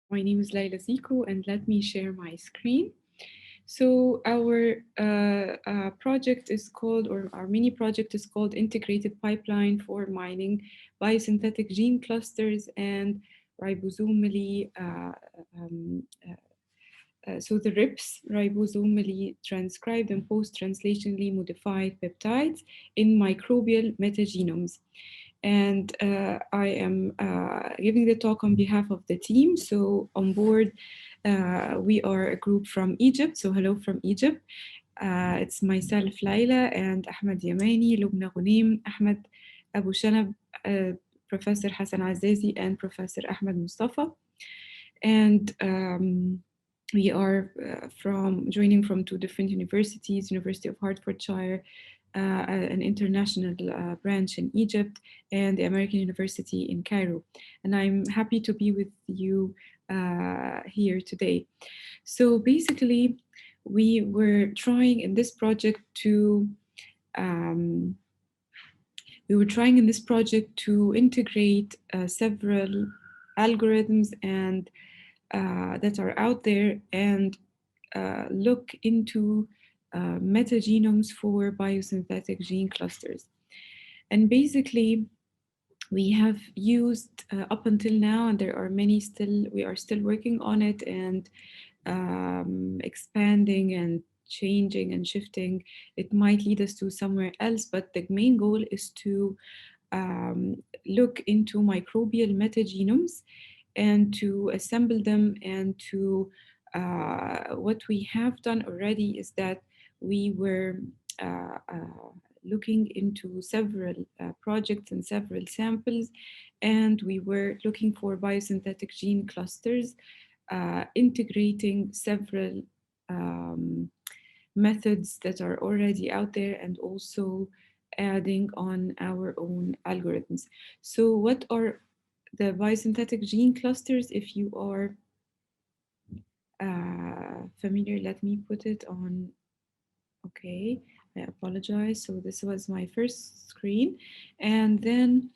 My name is Laila Zico, and let me share my screen. So our project is called, or our mini project is called Integrated Pipeline for Mining Biosynthetic Gene Clusters and Ribosomally um, so the RIPs, ribosomally transcribed and post-translationally modified peptides in microbial metagenomes. And I am giving the talk on behalf of the team. So on board, we are a group from Egypt. So hello from Egypt. It's myself, Laila, and Ahmed Yamani, Lubna Ghunim, Ahmed Abu Shanab, Professor Hassan Azazi, and Professor Ahmed Mustafa. And we are from joining from two different universities, University of Hertfordshire, an international branch in Egypt, and the American University in Cairo. And I'm happy to be with you here today. So basically, we were trying in this project to um, integrate several algorithms and that are out there and look into metagenomes for biosynthetic gene clusters. And basically, we have used up until now, and there are many still, we are still working on it and expanding and changing and shifting. It might lead us to somewhere else, but the main goal is to look into microbial metagenomes and to assemble them and to what we have done already is that we were looking into several projects and several samples, and we were looking for biosynthetic gene clusters, integrating several um, methods that are already out there and also adding on our own algorithms. So, what are the biosynthetic gene clusters? If you are familiar, let me put it on. Okay, I apologize. So, this was my first screen. And then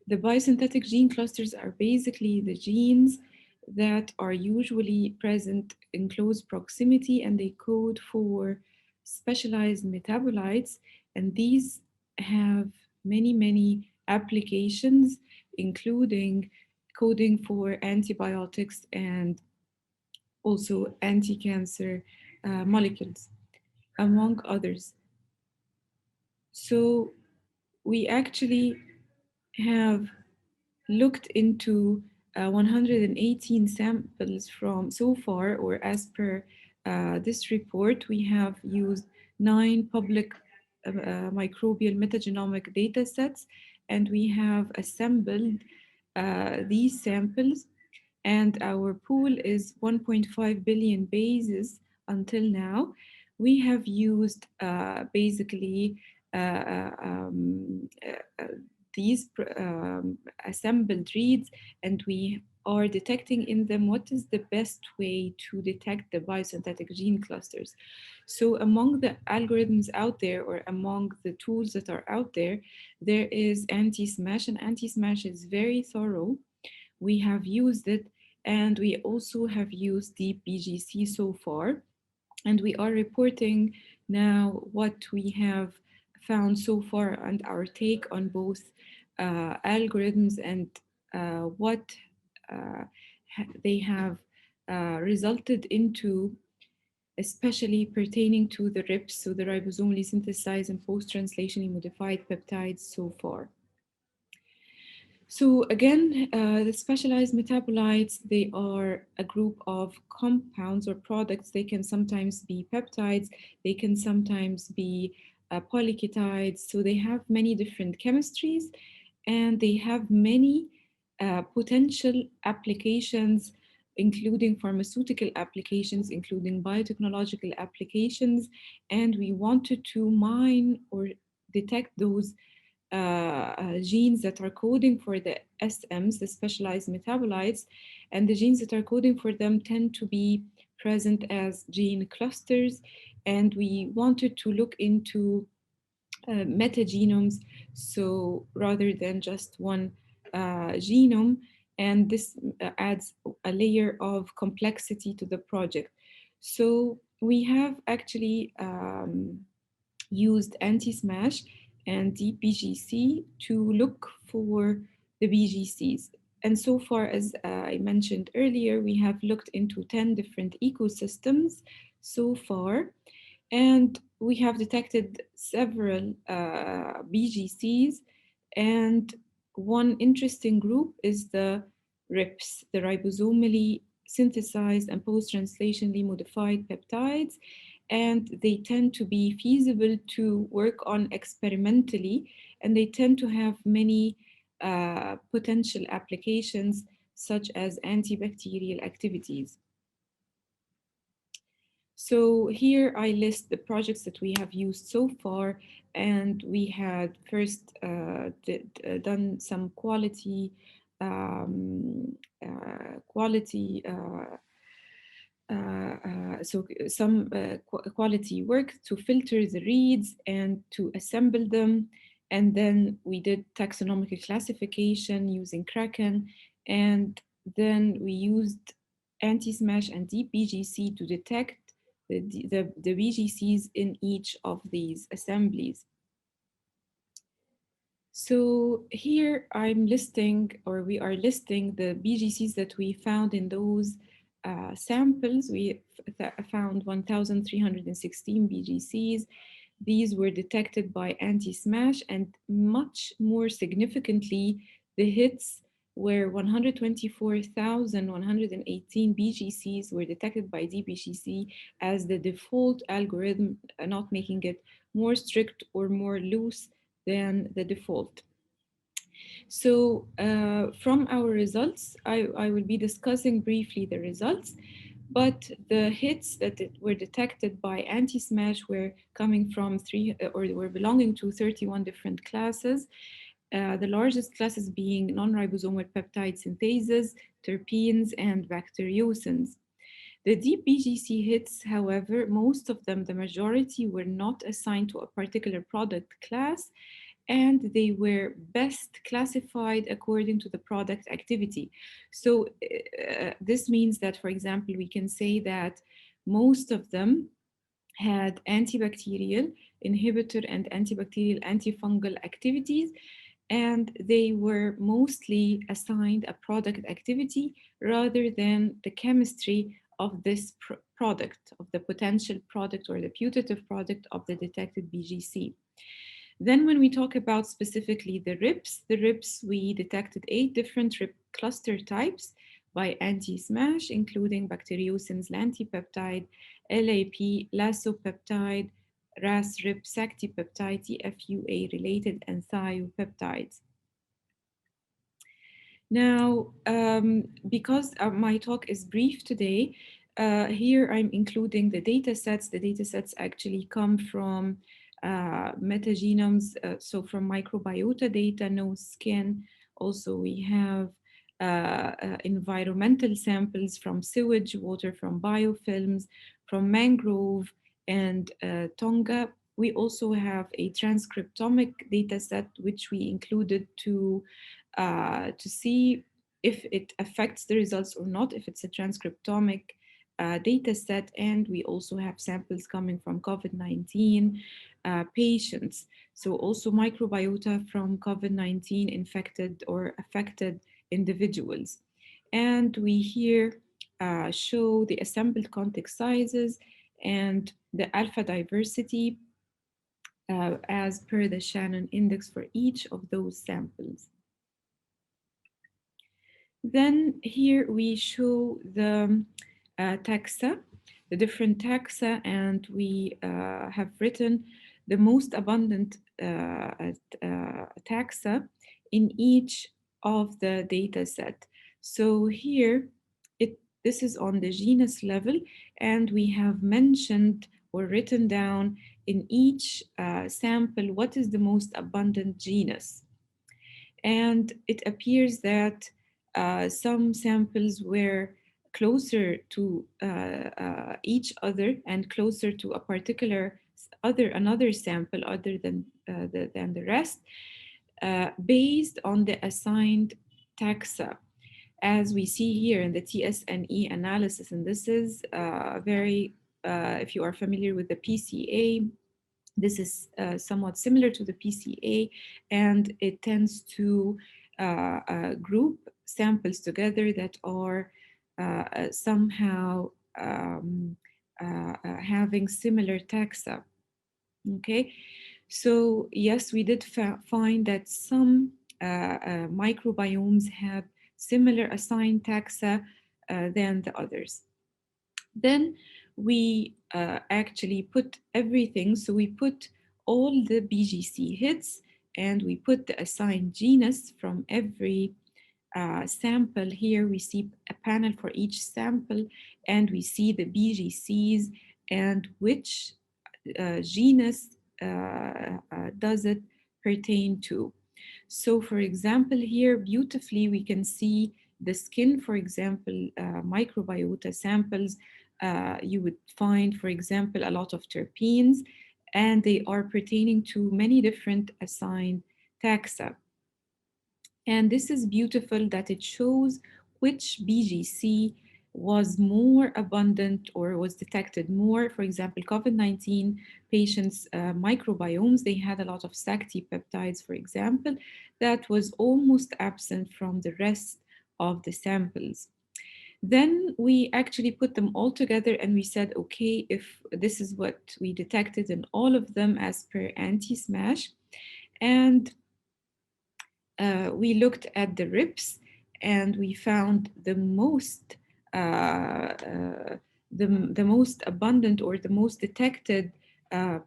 the biosynthetic gene clusters are basically the genes that are usually present in close proximity and they code for specialized metabolites. And these have many applications, including coding for antibiotics and also anti cancer molecules, among others. So we actually have looked into 118 samples from so far, or as per this report, we have used 9 public microbial metagenomic data sets, and we have assembled these samples, and our pool is 1.5 billion bases until now. We have used basically uh, uh, um, uh, these assembled reads, and we are detecting in them what is the best way to detect the biosynthetic gene clusters. So among the algorithms out there, or among the tools that are out there, there is anti-smash, and anti-smash is very thorough. We have used it, and we also have used Deep BGC so far, and we are reporting now what we have found so far and our take on both algorithms and what they have resulted into, especially pertaining to the RIPS, so the ribosomally synthesized and post-translationally modified peptides so far. So again, the specialized metabolites, they are a group of compounds or products. They can sometimes be peptides, they can sometimes be polyketides. So they have many different chemistries and they have many potential applications, including pharmaceutical applications, including biotechnological applications. And we wanted to mine or detect those genes that are coding for the SMs, the specialized metabolites, and the genes that are coding for them tend to be present as gene clusters. And we wanted to look into metagenomes, so rather than just one genome. and this adds a layer of complexity to the project. So we have actually used anti-smash and DeepBGC to look for the BGCs. And so far, as I mentioned earlier, we have looked into 10 different ecosystems so far, and we have detected several BGCs. And one interesting group is the RIPS, the ribosomally synthesized and post-translationally modified peptides, and they tend to be feasible to work on experimentally, and they tend to have many potential applications such as antibacterial activities. So here I list the projects that we have used so far, and we had first done some um, quality some quality work to filter the reads and to assemble them. And then we did taxonomic classification using Kraken. And then we used anti-smash and DeepBGC to detect the BGCs in each of these assemblies. So here I'm listing, or we are listing the BGCs that we found in those samples. We found 1,316 BGCs. These were detected by anti-smash, and much more significantly, the hits where 124,118 BGCs were detected by DeepBGC as the default algorithm, not making it more strict or more loose than the default. So from our results, I will be discussing briefly the results, but the hits that were detected by anti-smash were coming from or were belonging to 31 different classes. The largest classes being non-ribosomal peptide synthases, terpenes, and bacteriocins. The deep BGC hits, however, most of them, the majority, were not assigned to a particular product class, and they were best classified according to the product activity. So this means that, for example, we can say that most of them had antibacterial, inhibitor, and antibacterial antifungal activities, and they were mostly assigned a product activity rather than the chemistry of this product, of the potential product or the putative product of the detected BGC. Then when we talk about specifically the RIPS, we detected 8 different RIP cluster types by anti-SMASH, including bacteriocins, lantipeptide, LAP, lasopeptide, RAS-RIP, sactipeptide, TFUA-related, and thiopeptides. Now, because my talk is brief today, here I'm including the data sets. The data sets actually come from metagenomes, so from microbiota data, no skin. Also, we have environmental samples from sewage, water from biofilms, from mangrove and Tonga. We also have a transcriptomic data set, which we included to see if it affects the results or not, if it's a transcriptomic data set. And we also have samples coming from COVID-19 patients. So also microbiota from COVID-19 infected or affected individuals. And we here show the assembled context sizes and the alpha diversity as per the Shannon index for each of those samples. Then here we show the taxa, the different taxa, and we have written the most abundant taxa in each of the data set. So here, this is on the genus level, and we have mentioned or written down in each sample what is the most abundant genus. And it appears that some samples were closer to each other and closer to a particular another sample other than the rest, based on the assigned taxa. as we see here in the TSNE analysis. And this is very, if you are familiar with the PCA, this is somewhat similar to the PCA, and it tends to group samples together that are somehow having similar taxa. Okay, so yes, we did find that some microbiomes have similar assigned taxa than the others. Then we actually put everything, so we put all the BGC hits and we put the assigned genus from every sample. Here we see a panel for each sample, and we see the BGCs and which genus does it pertain to. So for example, here beautifully we can see the skin, for example, microbiota samples. You would find, for example, a lot of terpenes, and they are pertaining to many different assigned taxa. And this is beautiful that it shows which BGC was more abundant or was detected more. For example, COVID-19 patients' microbiomes, they had a lot of SACT peptides, for example, that was almost absent from the rest of the samples. Then we actually put them all together and we said, okay, if this is what we detected in all of them as per anti-SMASH, and we looked at the RIPS and we found the most abundant or the most detected uh,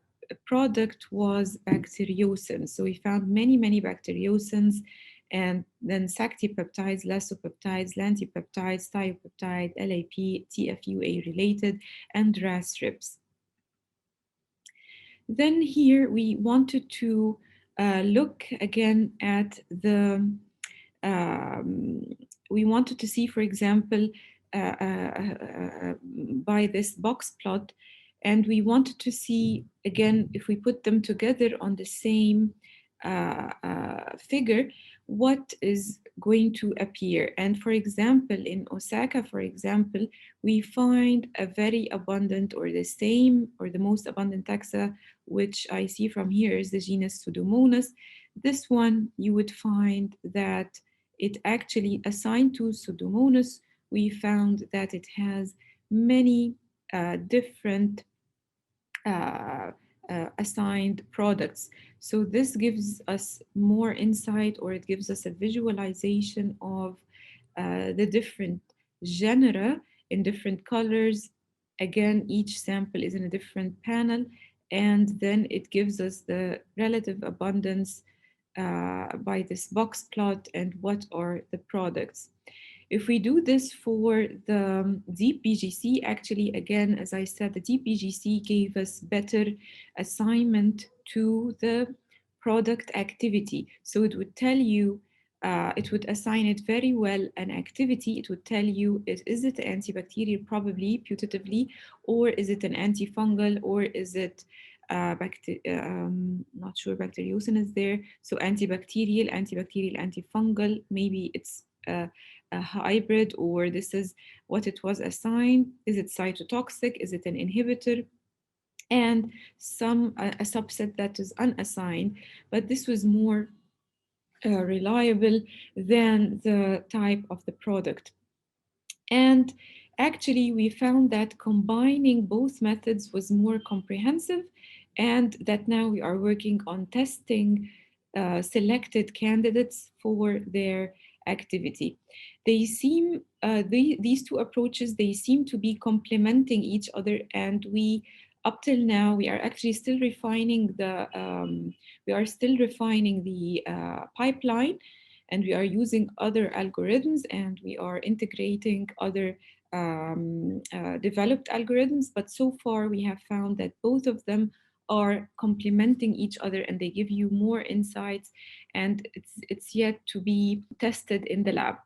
product was bacteriocin. So we found many bacteriocins, and then sactipeptides, lasopeptides, lantipeptides, thiopeptide, LAP, TFUA related, and RAS RIPS. Then here we wanted to look again at the, um, we wanted to see, for example, by this box plot, and we wanted to see again, if we put them together on the same figure, what is going to appear. And for example, in Osaka, for example, we find a very abundant or the same or the most abundant taxa, which I see from here is the genus Pseudomonas. This one, you would find that it actually assigned to Pseudomonas, we found that it has many different assigned products. So this gives us more insight, or it gives us a visualization of the different genera in different colors. Again, each sample is in a different panel, and then it gives us the relative abundance by this box plot and what are the products. If we do this for the deep BGC, actually, again, as I said, the deep BGC gave us better assignment to the product activity. So it would tell you, it would assign it very well an activity. It would tell you, is it antibacterial, probably putatively, or is it an antifungal, or is it not sure bacteriocin is there. So antibacterial, antifungal, maybe it's a hybrid, or this is what it was assigned. Is it cytotoxic? Is it an inhibitor? And a subset that is unassigned, but this was more reliable than the type of the product. And actually, we found that combining both methods was more comprehensive, and that now we are working on testing selected candidates for their activity. They seem, these two approaches, they seem to be complementing each other, and we, up till now, we are actually still refining the pipeline, and we are using other algorithms, and we are integrating other developed algorithms. But so far, we have found that both of them are complementing each other, and they give you more insights, and it's yet to be tested in the lab.